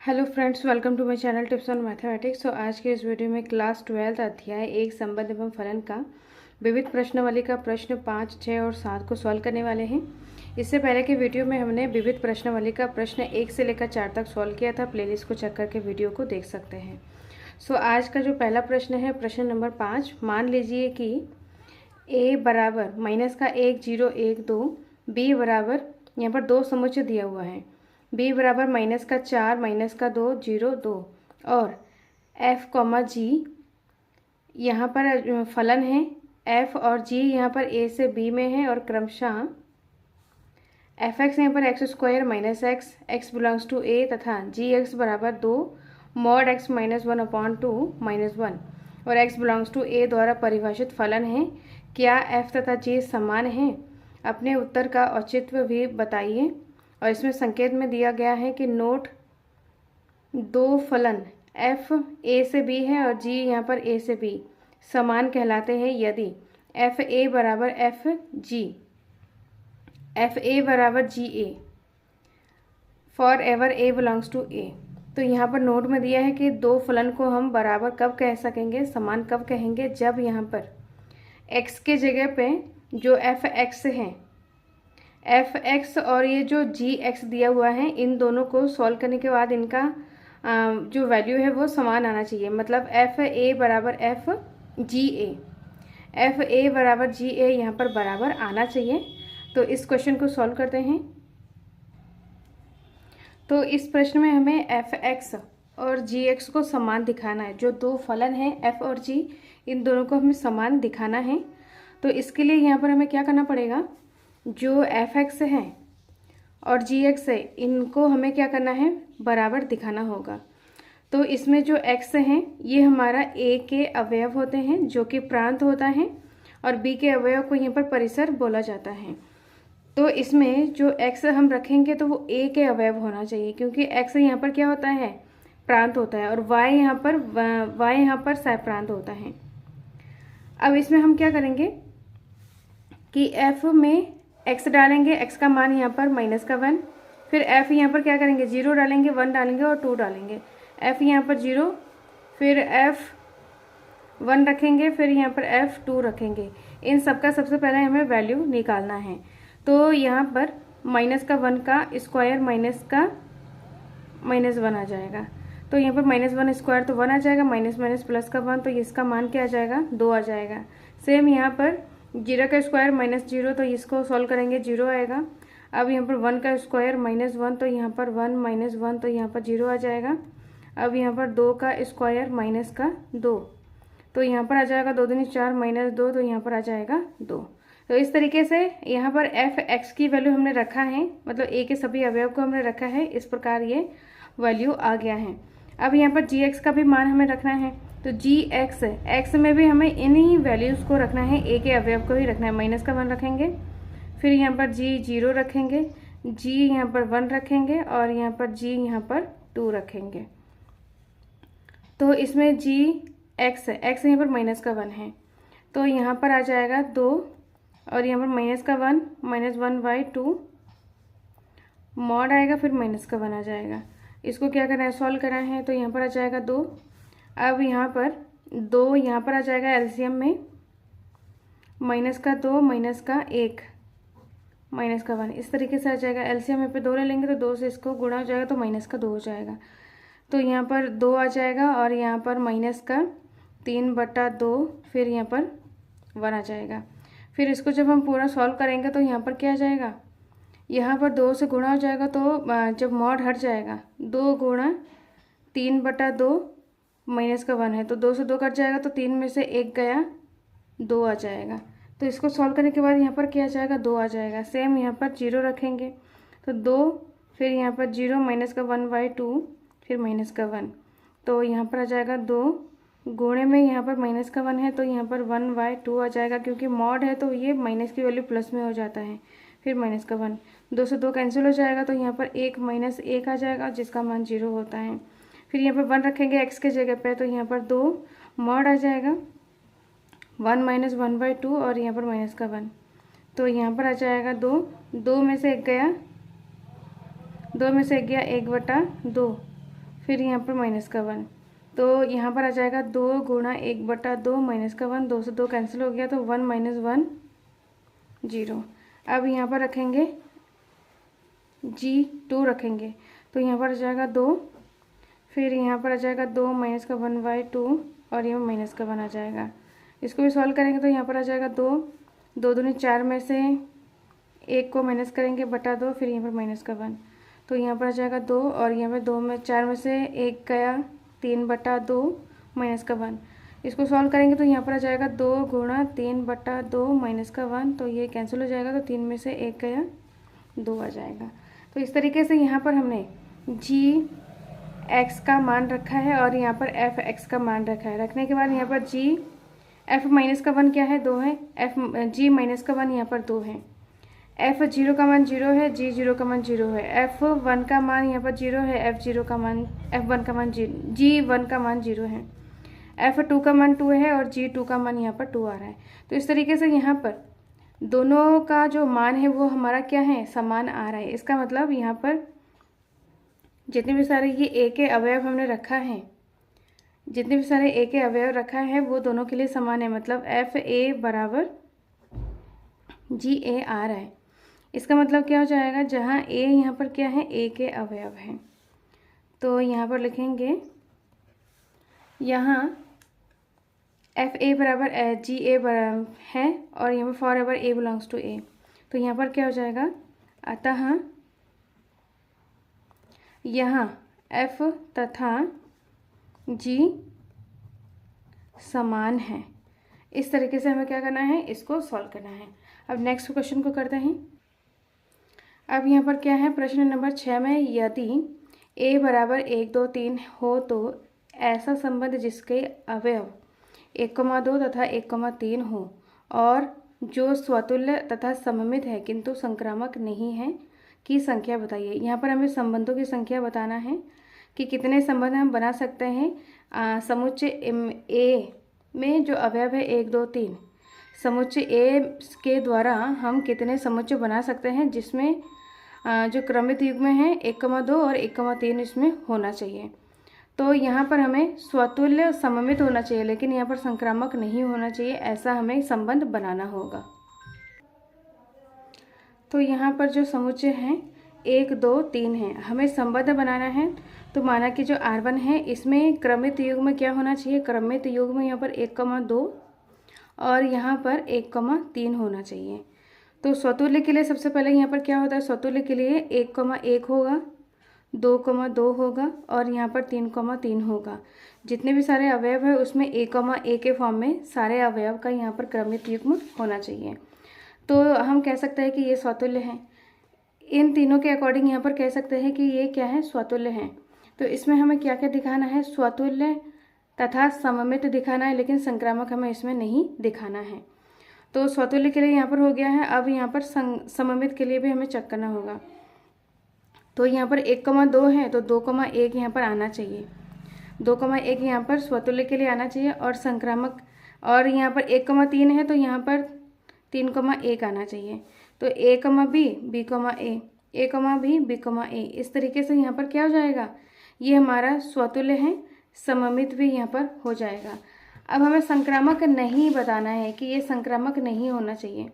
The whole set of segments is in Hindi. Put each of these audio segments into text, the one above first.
Hello friends, welcome to my channel tips on mathematics. तो आज के इस वीडियो में क्लास 12 अध्याय एक संबंध एवं फलन का विविध प्रश्नावली का प्रश्न 5, 6 और 7 को सॉल्व करने वाले हैं। इससे पहले के वीडियो में हमने विविध प्रश्नावली का प्रश्न 1 से लेकर 4 तक सॉल्व किया था। प्लेलिस्ट को चेक करके वीडियो को देख सकते हैं। आज का जो पहला प्रश्न है, प्रश्न नंबर 5। मान लीजिए कि a बराबर माइनस का 1, 0, 1, 2, b बराबर, यहाँ पर दो समुच्चय दिया हुआ है। b बराबर माइनस का 4, माइनस का 2, 0, 2 और f कॉमा जी यहाँ पर फलन है। f और g यहाँ पर a से b में है और क्रमशः एफ एक्स यहाँ पर x square minus x, x belongs to a तथा जी एक्स बराबर 2 मॉड एक्स माइनस 1/2 माइनस 1 और एक्स बिलोंग्स टू a द्वारा परिभाषित फलन है। क्या f तथा g समान हैं? अपने उत्तर का औचित्य भी बताइए। और इसमें संकेत में दिया गया है कि नोट दो फलन f a से b है और g यहाँ पर a से b समान कहलाते हैं यदि f a बराबर f a बराबर g a for every a belongs to a। तो यहाँ पर नोट में दिया है कि दो फलन को हम बराबर कब कह सकेंगे, समान कब कहेंगे, जब यहाँ पर x के जगह पे जो f x है, एफ एक्स और ये जो जी एक्स दिया हुआ है, इन दोनों को सॉल्व करने के बाद इनका जो वैल्यू है वो समान आना चाहिए। मतलब एफ ए बराबर एफ जी ए बराबर जी ए यहाँ पर बराबर आना चाहिए। तो इस क्वेश्चन को सॉल्व करते हैं। तो इस प्रश्न में हमें एफ एक्स और जी एक्स को समान दिखाना है। जो दो फलन हैं एफ और जी, इन दोनों को हमें समान दिखाना है। तो इसके लिए यहाँ पर हमें क्या करना पड़ेगा, जो एफ एक्स है और जी एक्स है, इनको हमें क्या करना है, बराबर दिखाना होगा। तो इसमें जो एक्स हैं ये हमारा ए के अवयव होते हैं जो कि प्रांत होता है, और बी के अवयव को यहाँ पर परिसर बोला जाता है। तो इसमें जो एक्स हम रखेंगे तो वो ए के अवयव होना चाहिए, क्योंकि एक्स यहाँ पर क्या होता है, प्रांत होता है, और वाई यहाँ पर सह-प्रांत होता है। अब इसमें हम क्या करेंगे कि एफ में x डालेंगे, x का मान यहाँ पर माइनस का 1, फिर f यहाँ पर क्या करेंगे, 0 डालेंगे, 1 डालेंगे और 2 डालेंगे। f यहाँ पर 0, फिर f 1 रखेंगे, फिर यहाँ पर f 2 रखेंगे। इन सब का सबसे पहले हमें वैल्यू निकालना है। तो यहाँ पर माइनस का 1 का स्क्वायर माइनस का माइनस 1 आ जाएगा। तो यहाँ पर माइनस 1 स्क्वायर तो 1 आ जाएगा, माइनस माइनस प्लस का 1, तो इसका मान क्या आ जाएगा, 2 आ जाएगा। सेम यहाँ पर 0 का स्क्वायर माइनस 0, तो इसको सॉल्व करेंगे 0 आएगा। अब यहाँ पर 1 का स्क्वायर माइनस 1, तो यहाँ पर 1 माइनस 1, तो यहाँ पर 0 आ जाएगा। अब यहाँ पर 2 का स्क्वायर माइनस का 2, तो यहाँ पर आ जाएगा 2 दूनी 4 माइनस 2, तो यहाँ पर आ जाएगा 2। तो इस तरीके से यहाँ पर एफ एक्स की वैल्यू हमने रखा है, मतलब ए के सभी अवयव को हमने रखा है। इस प्रकार ये वैल्यू आ गया है। अब यहाँ पर जी एक्स का भी मान हमें रखना है। तो जी एक्स में भी हमें इन्हीं वैल्यूज़ को रखना है, ए के अवयव को ही रखना है। माइनस का 1 रखेंगे, फिर यहाँ पर जी 0 रखेंगे, जी यहाँ पर 1 रखेंगे और यहाँ पर जी यहाँ पर 2 रखेंगे। तो इसमें जी एक्स यहाँ पर माइनस का 1 है, तो यहाँ पर आ जाएगा 2 और यहाँ पर माइनस का 1, माइनस 1/2 मॉड आएगा, फिर माइनस का 1 आ जाएगा। इसको क्या करना है, सॉल्व करना है। तो यहाँ पर आ जाएगा 2। अब यहाँ पर 2 यहाँ पर आ जाएगा एलसीएम में, माइनस का 2 माइनस का 1 माइनस का 1, इस तरीके से आ जाएगा। एलसीएम में पे 2 ले लेंगे तो 2 से इसको गुणा हो जाएगा, तो माइनस का 2 हो जाएगा। तो यहाँ पर 2 आ जाएगा और यहाँ पर माइनस का 3/2, फिर यहाँ पर 1 आ जाएगा। फिर इसको जब हम पूरा सॉल्व करेंगे तो यहाँ पर क्या आ जाएगा, यहाँ पर 2 से गुणा हो जाएगा, तो जब मॉड हट जाएगा 2 गुणा 3/2 माइनस का 1 है, तो 2 से 2 कट जाएगा, तो 3 में से 1 गया, 2 आ जाएगा। तो इसको सॉल्व करने के बाद यहाँ पर क्या आ जाएगा, 2 आ जाएगा। सेम यहाँ पर 0 रखेंगे, तो 2, फिर यहाँ पर 0 माइनस का 1/2, फिर माइनस का 1, तो यहाँ पर आ जाएगा 2 गुणे में यहाँ पर माइनस का 1 है, तो यहाँ पर 1/2 आ जाएगा। क्योंकि मॉड है तो ये माइनस की वैल्यू प्लस में हो जाता है, फिर माइनस का 1, 2 से 2 कैंसिल हो जाएगा, तो यहाँ पर 1 माइनस 1 आ जाएगा, जिसका मान 0 होता है। फिर यहाँ पर 1 रखेंगे एक्स के जगह पे, तो यहाँ पर 2 मॉड आ जाएगा, 1 माइनस 1/2 और यहाँ पर माइनस का 1, तो यहाँ पर आ जाएगा 2 में से 1 गया, 2 में से 1 गया 1/2, फिर यहाँ पर -1, तो यहाँ पर आ जाएगा 2 गुणा 1/2 -1, 2 से 2 कैंसिल हो गया, तो 1 - 1 0। अब यहाँ पर रखेंगे G2 रखेंगे, तो यहाँ पर आ जाएगा 2, फिर यहाँ पर आ जाएगा 2 - 1/2 और ये -1 आ जाएगा। इसको भी सॉल्व करेंगे तो यहाँ पर आ जाएगा 2, 2 दूनी 4 में से 1 को माइनस करेंगे बटा 2, फिर यहाँ पर -1, तो यहाँ पर आ जाएगा 2 और यहाँ पर 2 में 4 में से 1 गया, 3/2 -1। इसको सॉल्व करेंगे तो यहाँ पर आ जाएगा 2 गुणा 3/2 -1, तो ये कैंसिल हो जाएगा, तो 3 में से 1 गया, 2 आ जाएगा। तो इस तरीके से यहाँ पर हमने G(x) का मान रखा है और यहाँ पर F(x) का मान रखा है। रखने के बाद यहाँ पर F-1 क्या है, 2 है, G-1 यहाँ पर 2 है, F0 का मान 0 है, G0 का मान 0 है, F1 का मान यहाँ पर 0 है, F1 का मान 0, G1 का मान 0 है, F2 का मान 2 है और G2 का मान यहाँ पर 2 आ रहा है। तो इस तरीके से यहाँ पर दोनों का जो मान है वो हमारा क्या है, समान आ रहा है। इसका मतलब यहाँ पर जितने भी सारे ये ए के अवयव हमने रखा है, जितने भी सारे ए के अवयव रखा है वो दोनों के लिए समान है, मतलब FA बराबर GA आ रहा है। इसका मतलब क्या हो जाएगा, जहाँ ए यहाँ पर क्या है, ए के अवयव हैं, तो यहाँ पर लिखेंगे यहाँ FA बराबर GA बराबर है और यहाँ पर for every A belongs to A, तो यहाँ पर क्या हो जाएगा, अतः यहाँ F तथा G समान है। इस तरीके से हमें क्या करना है, इसको सॉल्व करना है। अब नेक्स्ट क्वेश्चन को करते हैं। अब यहाँ पर क्या है, प्रश्न नंबर 6 में यदि A बराबर 1, 2, 3 हो तो ऐसा संबंध जिसके अवयव 1,2 तथा 1,3 हो और जो स्वतुल्य तथा सममित है किंतु संक्रामक नहीं है की संख्या बताइए। यहाँ पर हमें संबंधों की संख्या बताना है कि कितने संबंध हम बना सकते हैं। समुच्चय A में जो अवयव है 1, 2, 3, समुच्चय A के द्वारा हम कितने समुच्चय बना सकते हैं, जिसमें जो क्रमित युग्म है 1,2 और 1,3 इसमें होना चाहिए। तो यहाँ पर हमें स्वतुल्य सममित होना चाहिए, लेकिन यहाँ पर संक्रामक नहीं होना चाहिए, ऐसा हमें संबंध बनाना होगा। तो यहाँ पर जो समुच्चय हैं 1, 2, 3 है, हमें संबंध बनाना है। तो माना कि जो R1 है इसमें क्रमित युग्म क्या होना चाहिए, क्रमित युग्म यहाँ पर 1,2 और यहाँ पर 1,3 होना चाहिए। तो स्वतुल्य के लिए सबसे पहले यहाँ पर क्या होता है, स्वतुल्य के लिए 1,1 होगा, 2,2 होगा और यहाँ पर 3,3 होगा। जितने भी सारे अवयव है उसमें 1,1 के फॉर्म में सारे अवयव का यहाँ पर क्रमित युग्म होना चाहिए। तो हम कह सकते हैं कि ये स्वतुल्य है। इन तीनों के अकॉर्डिंग यहाँ पर कह सकते हैं कि ये क्या है, स्वतुल्य है। तो इसमें हमें क्या क्या दिखाना है, स्वतुल्य तथा सममित दिखाना है, लेकिन संक्रामक हमें इसमें नहीं दिखाना है। तो स्वतुल्य के लिए यहाँ पर हो गया है। अब यहाँ पर सममित के लिए भी हमें चेक करना होगा। तो यहाँ पर 1,2 है तो 2,1 यहाँ पर आना चाहिए, 2,1 यहाँ पर स्वतुल्य के लिए आना चाहिए और संक्रामक, और यहाँ पर 1,3 है तो यहाँ पर 3,1 आना चाहिए। तो A, B, B, A, A, B, B, A, इस तरीके से यहाँ पर क्या हो जाएगा, ये हमारा स्वतुल्य है, सममित भी यहाँ पर हो जाएगा। अब हमें संक्रामक नहीं बताना है कि ये संक्रामक नहीं होना चाहिए।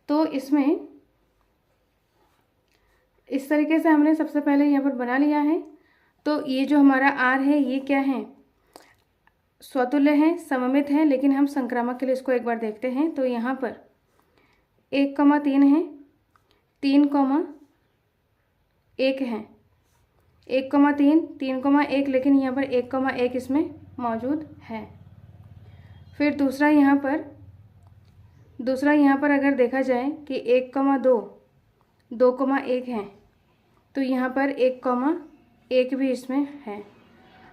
तो इसमें इस तरीके से हमने सबसे पहले यहाँ पर बना लिया है। तो ये जो हमारा R है ये क्या है, स्वतुल्य है, सममित है, लेकिन हम संक्रामक के लिए इसको एक बार देखते हैं। तो यहाँ पर 1,3 है, 3,1 है, 1,3, 3,1, लेकिन यहाँ पर 1,1 इसमें मौजूद है। फिर दूसरा यहाँ पर अगर देखा जाए कि 1,2, 2,1 है, तो यहाँ पर 1,1 भी इसमें है।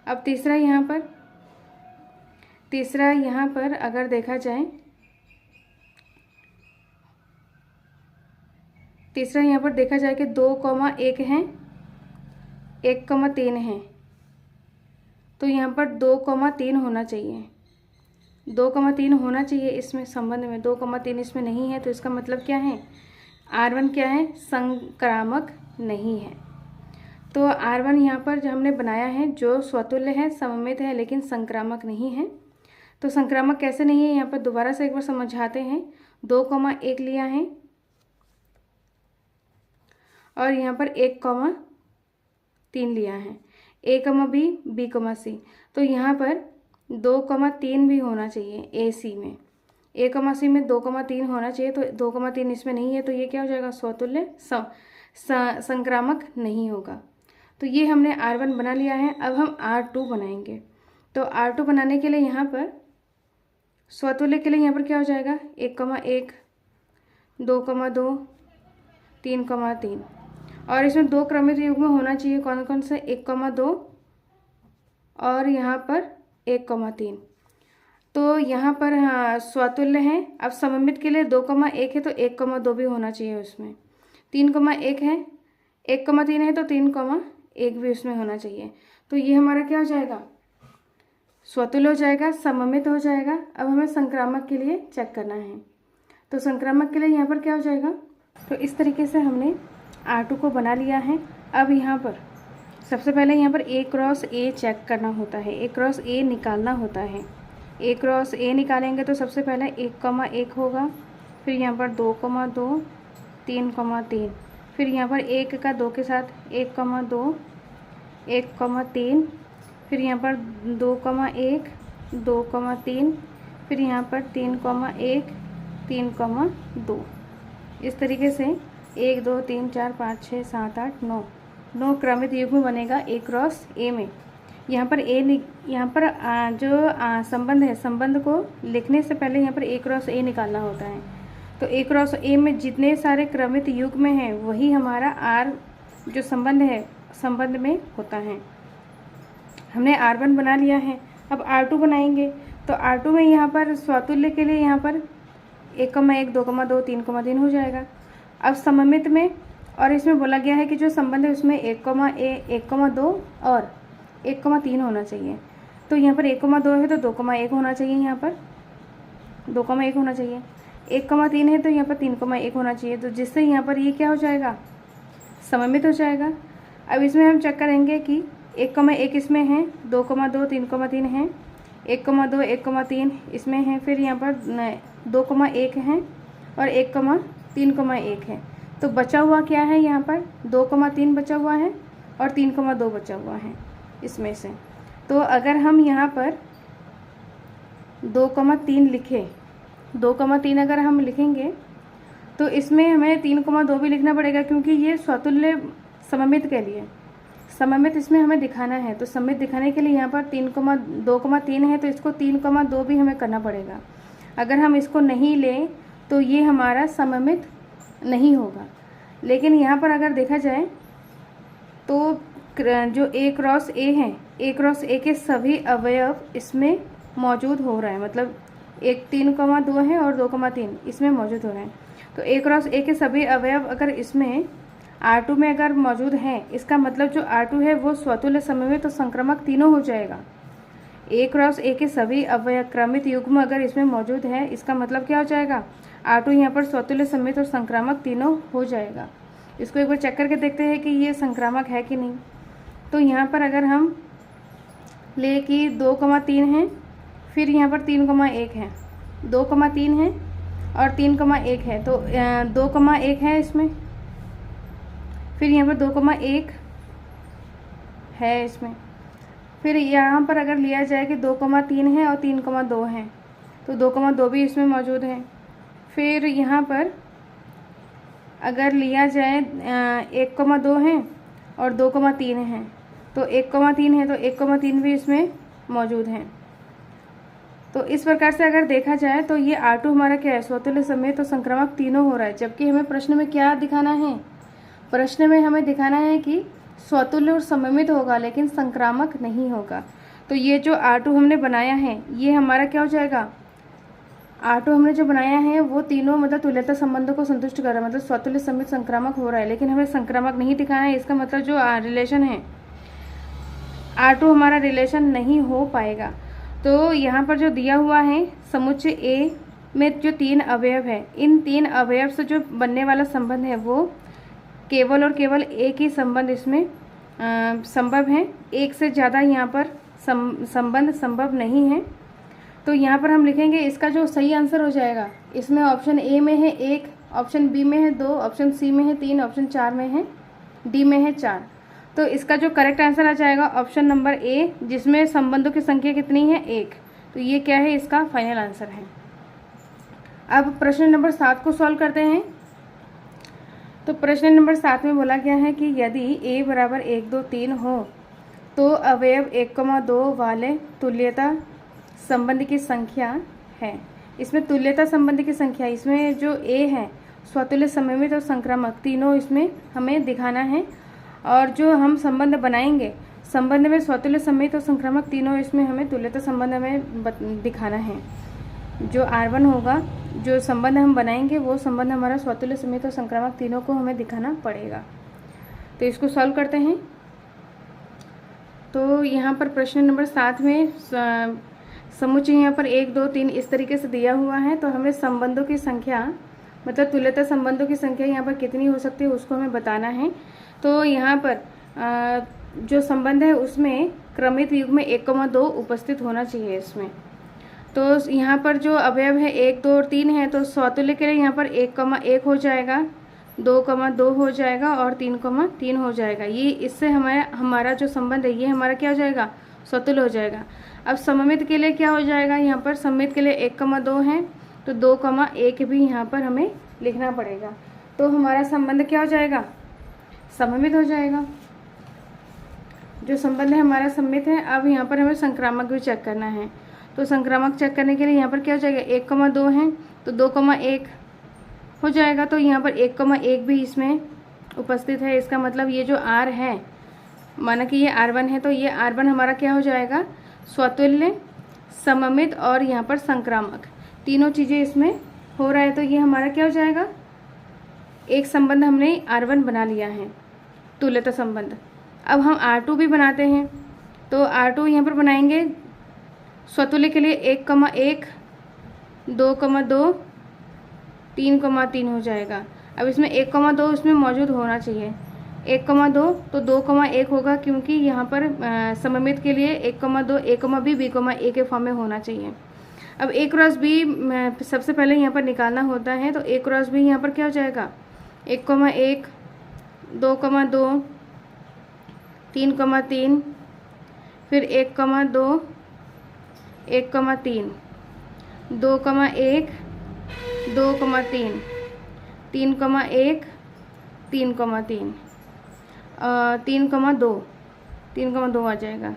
अब तीसरा यहाँ पर अगर देखा जाए, तीसरा यहाँ पर देखा जाए कि 2,1 है, 1,3 है, तो यहाँ पर 2,3 होना चाहिए, 2,3 होना चाहिए इसमें संबंध में। 2,3 इसमें नहीं है, तो इसका मतलब क्या है, R1 क्या है, संक्रामक नहीं है। तो R1 यहाँ पर जो हमने बनाया है जो स्वतुल्य है, सममित है, लेकिन संक्रामक नहीं है। तो संक्रामक कैसे नहीं है यहाँ पर दोबारा से एक बार समझाते हैं। 2,1 लिया है और यहाँ पर 1,3 लिया है, A, B, C। तो यहाँ पर 2,3 भी होना चाहिए AC में, A, C में 2,3 होना चाहिए। तो 2,3 इसमें नहीं है, तो ये क्या हो जाएगा, स्वतुल्य संक्रामक नहीं होगा। तो ये हमने R1 बना लिया है। अब हम R2 बनाएंगे। तो R2 बनाने के लिए यहाँ पर स्वतुल्य के लिए यहाँ पर क्या हो जाएगा, 1,1, 2,2, 3,3 और इसमें 2 क्रमित युग्म होना चाहिए। कौन कौन से, 1,2 और यहाँ पर 1,3। तो यहाँ पर हाँ स्वतुल्य है। अब सममित के लिए 2,1 है तो 1,2 भी होना चाहिए उसमें। 3,1 है, 1,3 है तो 3,1 भी उसमें होना चाहिए। तो ये हमारा क्या हो जाएगा, स्वतुल्य हो जाएगा, सममित हो जाएगा। अब हमें संक्रामक के लिए चेक करना है। तो संक्रामक के लिए यहाँ पर क्या हो जाएगा, तो इस तरीके से हमने R2 को बना लिया है। अब यहाँ पर सबसे पहले यहाँ पर A क्रॉस A चेक करना होता है, A क्रॉस A निकालना होता है। A क्रॉस A निकालेंगे तो सबसे पहले 1,1 होगा, फिर यहाँ पर 2,2, 3,3, फिर यहाँ पर 1 का 2 के साथ 1,2, 1,3, फिर यहाँ पर 2,1, 2,3, फिर यहाँ पर 3,1, 3,2। इस तरीके से 1, 2, 3, 4, 5, 6, 7, 8, 9 क्रमित युग्म बनेगा A क्रॉस A में। यहाँ पर जो संबंध है, संबंध को लिखने से पहले यहाँ पर A क्रॉस A निकालना होता है। तो A क्रॉस A में जितने सारे क्रमित युग्म हैं वही हमारा R जो संबंध है, संबंध में होता है। हमने R1 बना लिया है। अब R2 बनाएंगे। तो R2 में यहाँ पर स्वतुल्य के लिए यहाँ पर 1,1, 2,2, 3,3 हो जाएगा। अब सममित में और इसमें बोला गया है कि जो संबंध है उसमें 1,2 और 1,3 होना चाहिए। तो यहाँ पर 1,2 है तो 2,1 होना चाहिए, यहाँ पर 2,1 होना चाहिए। 1,3 है तो यहाँ पर 3,1 होना चाहिए। तो जिससे यहाँ पर ये क्या हो जाएगा, सममित हो जाएगा। अब इसमें हम चेक करेंगे कि 1,1 इसमें है, 2,2, 3,3 है, 1,2, 1,3 इसमें है, फिर यहाँ पर 2,1 है और 3,1 है। तो बचा हुआ क्या है, यहाँ पर 2,3 बचा हुआ है और 3,2 बचा हुआ है इसमें से। तो अगर हम यहाँ पर 2,3 लिखें, 2,3 अगर हम लिखेंगे तो इसमें हमें 3,2 भी लिखना पड़ेगा, क्योंकि ये स्वतुल्य सममित के लिए, सममित इसमें हमें दिखाना है। तो सममित दिखाने के लिए यहाँ पर 2,3 है तो इसको 3,2 भी हमें करना पड़ेगा। अगर हम इसको नहीं लें तो ये हमारा सममित नहीं होगा। लेकिन यहाँ पर अगर देखा जाए तो जो A क्रॉस A है, A क्रॉस A के सभी अवयव इसमें मौजूद हो रहा है, मतलब 3,2 है और 2,3 इसमें मौजूद हो रहे हैं। तो A क्रॉस A के सभी अवयव अगर इसमें R2 में अगर मौजूद है, इसका मतलब जो R2 है वो स्वतुल्य सममित तो संक्रामक तीनों हो जाएगा। A क्रॉस A के सभी अवयव क्रमित युग्म अगर इसमें मौजूद है, इसका मतलब क्या हो जाएगा, R2 यहाँ पर स्वतुल्य सममित और संक्रामक तीनों हो जाएगा। इसको एक बार चेक करके देखते हैं कि ये संक्रामक है कि नहीं। तो यहाँ पर अगर हम ले कि 2,3 है, फिर यहाँ पर 3,1 है, 2,3 है और 3,1 है, तो 2,1 है इसमें, फिर यहाँ पर 2,1 है इसमें, फिर यहाँ पर अगर लिया जाए कि 2,3 है और 3,2 है तो 2,2 भी इसमें मौजूद है। फिर यहाँ पर अगर लिया जाए 1,2 है और 2,3 है, तो 1,3 है तो 1,3 भी इसमें मौजूद है। तो इस प्रकार से अगर देखा जाए तो ये R2 हमारा क्या है, स्वतुल्य सममित तो संक्रामक तीनों हो रहा है। जबकि हमें प्रश्न में क्या दिखाना है, प्रश्न में हमें दिखाना है कि स्वतुल्य और सममित होगा लेकिन संक्रामक नहीं होगा। तो ये जो R2 हमने बनाया है ये हमारा क्या हो जाएगा, R2 हमने जो बनाया है वो तीनों मतलब तुल्यता संबंधों को संतुष्ट कर रहा है, मतलब स्वतुल्य सममित संक्रामक हो रहा है, लेकिन हमें संक्रामक नहीं दिखाना है। इसका मतलब जो रिलेशन है R2 हमारा रिलेशन नहीं हो पाएगा। तो यहाँ पर जो दिया हुआ है समुच्चय A में जो 3 अवयव है, इन 3 अवयव से जो बनने वाला संबंध है वो केवल और केवल एक ही संबंध इसमें संभव हैं, एक से ज़्यादा यहाँ पर संबंध संभव नहीं है। तो यहाँ पर हम लिखेंगे इसका जो सही आंसर हो जाएगा, इसमें ऑप्शन ए में है 1, ऑप्शन बी में है 2, ऑप्शन सी में है 3, ऑप्शन 4 में है, डी में है 4। तो इसका जो करेक्ट आंसर आ जाएगा ऑप्शन नंबर ए, जिसमें संबंधों की संख्या कितनी है 1। तो ये क्या है, इसका फाइनल आंसर है। अब प्रश्न नंबर 7 को सॉल्व करते हैं। तो प्रश्न नंबर 7 में बोला गया है कि यदि a बराबर 1, 2, 3 हो तो अवयव 1,2 वाले तुल्यता संबंध की संख्या है। इसमें तुल्यता संबंध की संख्या, इसमें जो a है स्वतुल्य, सममित और संक्रामक तीनों इसमें हमें दिखाना है। और जो हम संबंध बनाएंगे, संबंध में स्वतुल्य, सममित और संक्रामक तीनों इसमें हमें तुल्यता संबंध हमें दिखाना है। जो R1 होगा, जो संबंध हम बनाएंगे वो संबंध हमारा स्वतुल्य, सममित और संक्रामक तीनों को हमें दिखाना पड़ेगा। तो इसको सॉल्व करते हैं। तो यहाँ पर प्रश्न नंबर 7 में समुच्चय यहाँ पर 1, 2, 3 इस तरीके से दिया हुआ है। तो हमें संबंधों की संख्या, मतलब तुल्यता संबंधों की संख्या यहाँ पर कितनी हो सकती है उसको हमें बताना है। तो यहाँ पर जो संबंध है उसमें क्रमित युग्म 1,2 उपस्थित होना चाहिए इसमें। तो यहाँ पर जो अवयव है 1, 2 और 3 है, तो स्वतुल्य के लिए यहाँ पर 1,1 हो जाएगा, 2,2 हो जाएगा और 3,3 हो जाएगा। ये इससे हमारा जो संबंध है ये हमारा क्या हो जाएगा, स्वतुल्य हो जाएगा। अब सममित के लिए क्या हो जाएगा, यहाँ पर सममित के लिए 1,2 है, तो 2,1 भी यहाँ पर हमें लिखना पड़ेगा। तो हमारा संबंध क्या हो जाएगा, सममित हो जाएगा। जो संबंध है हमारा सममित है। अब यहाँ पर हमें संक्रामक भी चेक करना है। तो संक्रामक चेक करने के लिए यहाँ पर क्या हो जाएगा, 1,2 है तो 2,1 हो जाएगा। तो यहाँ पर 1,1 भी इसमें उपस्थित है। इसका मतलब ये जो R है, माना कि ये R1 है, तो ये R1 हमारा क्या हो जाएगा, स्वतुल्य, सममित और यहाँ पर संक्रामक तीनों चीज़ें इसमें हो रहा है। तो ये हमारा क्या हो जाएगा, एक संबंध हमने R1 बना लिया है, तुल्यता संबंध। अब हम R2 भी बनाते हैं। तो R2 यहाँ पर बनाएंगे स्वतुल्य के लिए 1,1, 2,2, 3,3 हो जाएगा। अब इसमें 1,2 इसमें मौजूद होना चाहिए, 1,2 तो 2,1 होगा, क्योंकि यहाँ पर सममित के लिए 1,2 A, B, A के फॉर्म में होना चाहिए। अब A क्रॉस B सबसे पहले यहाँ पर निकालना होता है। तो A क्रॉस B यहाँ पर क्या हो जाएगा, 1,1, 2,2, 3,3, फिर 1,2, 1,3, 2,1, 2,3, 3,1, 3,3, 3,2, 3,2 आ जाएगा।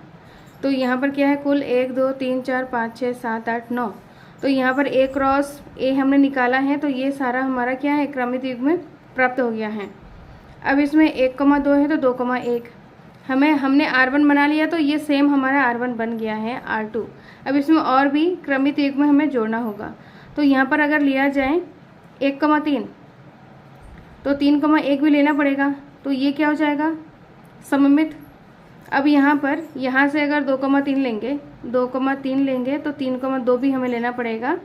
तो यहाँ पर क्या है, कुल 1, 2, 3, 4, 5, 6, 7, 8, 9। तो यहाँ पर A क्रॉस A हमने निकाला है। तो ये सारा हमारा क्या है, क्रमित युग्म में प्राप्त हो गया है। अब इसमें 1,2 है तो 2,1 हमने R1 बना लिया, तो ये सेम हमारा R1 बन गया है R2। अब इसमें और भी क्रमित युग्म हमें जोड़ना होगा। तो यहाँ पर अगर लिया जाए 1,3 तो 3,1 भी लेना पड़ेगा। तो ये क्या हो जाएगा, सममित। अब यहाँ पर यहाँ से अगर 2,3 लेंगे, 2,3 लेंगे तो 3,2 भी हमें लेना पड़ेगा,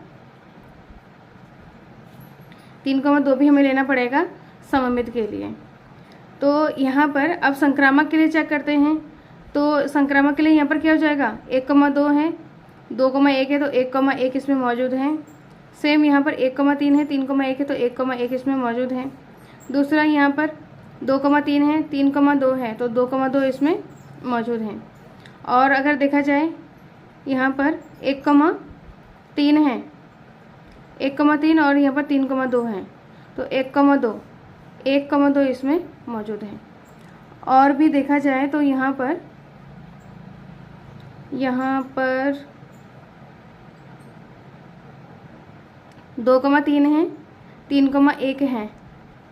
3,2 भी हमें लेना पड़ेगा सममित के लिए। तो यहाँ पर अब संक्रामक के लिए चेक करते हैं। तो संक्रामक के लिए यहाँ पर क्या हो जाएगा, 1,2 है, 2,1 है तो 1,1 इसमें मौजूद है। सेम यहाँ पर 1,3 है, 3,1 है तो 1,1 इसमें मौजूद है। दूसरा यहाँ पर 2,3 है, 3,2 है तो 2,2 इसमें मौजूद है। और अगर देखा जाए यहाँ पर 1,3 है, 1,3 और यहाँ पर 3,2 है तो 1,2 इसमें मौजूद है। और भी देखा जाए तो यहाँ पर 2,3 है, 3,1 है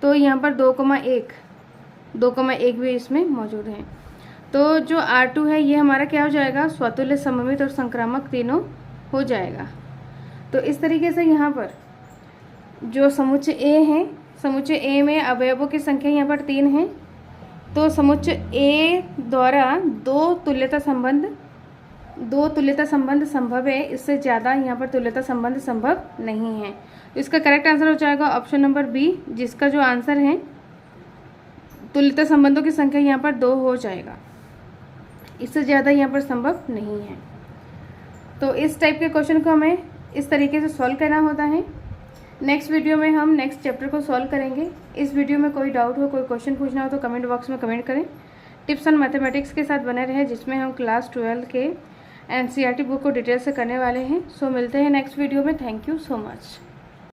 तो यहाँ पर 2,1 भी इसमें मौजूद है। तो जो R2 है ये हमारा क्या हो जाएगा, स्वतुल्य, सममित और संक्रामक तीनों हो जाएगा। तो इस तरीके से यहाँ पर जो समुच्चय A है, समुच्चय A में अवयवों की संख्या यहाँ पर 3 है। तो समुच्चय A द्वारा दो तुल्यता संबंध संभव है, इससे ज़्यादा यहाँ पर तुल्यता संबंध संभव नहीं है। तो इसका करेक्ट आंसर हो जाएगा ऑप्शन नंबर बी, जिसका जो आंसर है तुल्यता संबंधों की संख्या यहाँ पर 2 हो जाएगा, इससे ज़्यादा यहाँ पर संभव नहीं है। तो इस टाइप के क्वेश्चन को हमें इस तरीके से सॉल्व करना होता है। नेक्स्ट वीडियो में हम नेक्स्ट चैप्टर को सॉल्व करेंगे। इस वीडियो में कोई डाउट हो, कोई क्वेश्चन पूछना हो तो कमेंट बॉक्स में कमेंट करें। टिप्स ऑन मैथमेटिक्स के साथ बने रहे, जिसमें हम क्लास 12 के NCERT बुक को डिटेल से करने वाले हैं। सो मिलते हैं नेक्स्ट वीडियो में। Thank you so much.